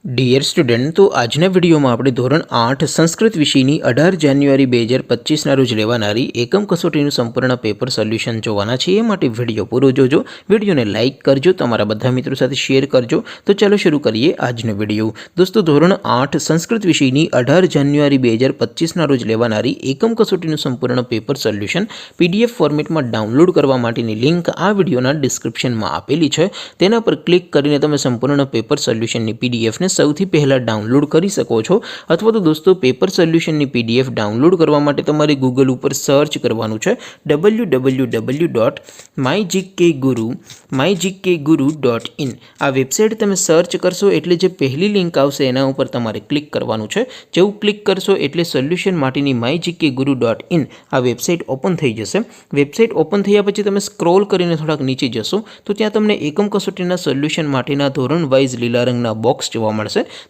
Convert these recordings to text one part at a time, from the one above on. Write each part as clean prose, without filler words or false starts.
Dear student, તો આજના વિડીયોમાં આપણે ધોરણ 8 સંસ્કૃત વિષયની 18 જાન્યુઆરી 2025ના રોજ લેવાનારી એકમ કસોટીનું સંપૂર્ણ પેપર સોલ્યુશન જોવાના છે। એ માટે વિડીયો પૂરો જોજો, વિડીયોને લાઇક કરજો, તમારા બધા મિત્રો સાથે શેર કરજો। તો ચાલો શરૂ કરીએ આજનો વિડીયો। દોસ્તો, ધોરણ 8 સંસ્કૃત વિષયની 18 જાન્યુઆરી 2025ના રોજ લેવાનારી એકમ કસોટીનું સંપૂર્ણ પેપર સોલ્યુશન PDF ફોર્મેટમાં ડાઉનલોડ કરવા માટેની લિંક આ વિડીયોના ડિસ્ક્રિપ્શનમાં આપેલી છે। તેના પર ક્લિક કરીને તમે સંપૂર્ણ પેપર સોલ્યુશનની PDF ને સૌથી પહેલા ડાઉનલોડ કરી શકો છો। અથવા તો દોસ્તો, પેપર સોલ્યુશનની PDF ડાઉનલોડ કરવા માટે તમારે ગૂગલ ઉપર સર્ચ કરવાનું છે www.mygkguru.in। આ વેબસાઇટ તમે સર્ચ કરશો એટલે જે પહેલી લિંક આવશે એના ઉપર તમારે ક્લિક કરવાનું છે। જેવું ક્લિક કરશો એટલે સોલ્યુશન માટેની mygkguru.in આ વેબસાઇટ ઓપન થઈ જશે। વેબસાઇટ ઓપન થયા પછી તમે સ્ક્રોલ કરીને થોડાક નીચે જશો તો ત્યાં તમને એકમ કસોટીના સોલ્યુશન માટેના ધોરણ વાઇઝ લીલા રંગના બોક્સ જોવા મળશે।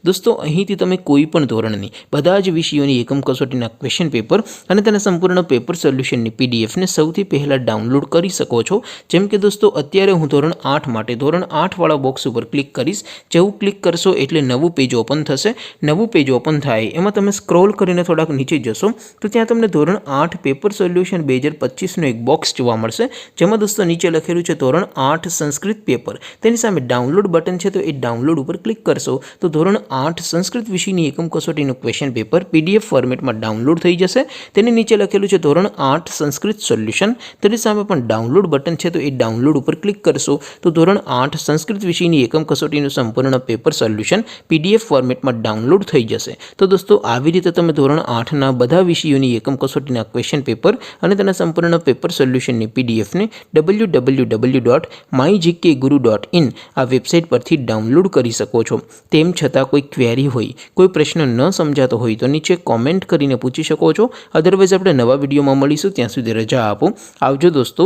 દોસ્તો, અહીંથી તમે કોઈ પણ ધોરણની બધા જ વિષયોની એકમ કસોટીના ક્વેશ્ચન પેપર અને તેના સંપૂર્ણ પેપર સોલ્યુશનની PDF ને સૌથી પહેલા ડાઉનલોડ કરી શકો છો। જેમ કે દોસ્તો, અત્યારે હું ધોરણ 8 માટે ધોરણ 8 વાળા બોક્સ ઉપર ક્લિક કરીશ। જેવું ક્લિક કરશો એટલે નવું પેજ ઓપન થશે। નવું પેજ ઓપન થાય એમાં તમે સ્ક્રોલ કરીને થોડાક નીચે જશો તો ત્યાં તમને ધોરણ 8 પેપર સોલ્યુશન 2025નું એક બોક્સ જોવા મળશે, જેમાં દોસ્તો નીચે લખેલું છે ધોરણ 8 સંસ્કૃત પેપર। તેની સામે ડાઉનલોડ બટન છે, તો એ ડાઉનલોડ ઉપર ક્લિક કરશો તો ધોરણ 8 સંસ્કૃત વિષયની એકમ કસોટીનું ક્વેશ્ચન પેપર PDF ફોર્મેટમાં ડાઉનલોડ થઈ જશે। તેની નીચે લખેલું છે ધોરણ 8 સંસ્કૃત સોલ્યુશન। તેની સામે પણ ડાઉનલોડ બટન છે, તો એ ડાઉનલોડ ઉપર ક્લિક કરશો તો ધોરણ 8 સંસ્કૃત વિષયની એકમ કસોટીનું સંપૂર્ણ પેપર સોલ્યુશન PDF ફોર્મેટમાં ડાઉનલોડ થઈ જશે। તો દોસ્તો, આવી રીતે તમે ધોરણ 8ના બધા વિષયોની એકમ કસોટીના ક્વેશ્ચન પેપર અને તેના સંપૂર્ણ પેપર સોલ્યુશનની PDF ને www.mygkguru.in આ વેબસાઇટ પરથી ડાઉનલોડ કરી શકો છો। તેમ છતાં કોઈ ક્વેરી હોય, કોઈ પ્રશ્ન ન સમજાતો હોય તો નીચે કોમેન્ટ કરીને પૂછી શકો છો। અધરવાઇઝ આપણે નવા વિડીયોમાં મળીશું, ત્યાં સુધી રજા આપો। આવજો દોસ્તો,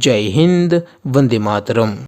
જય હિન્દ, વંદે માતરમ।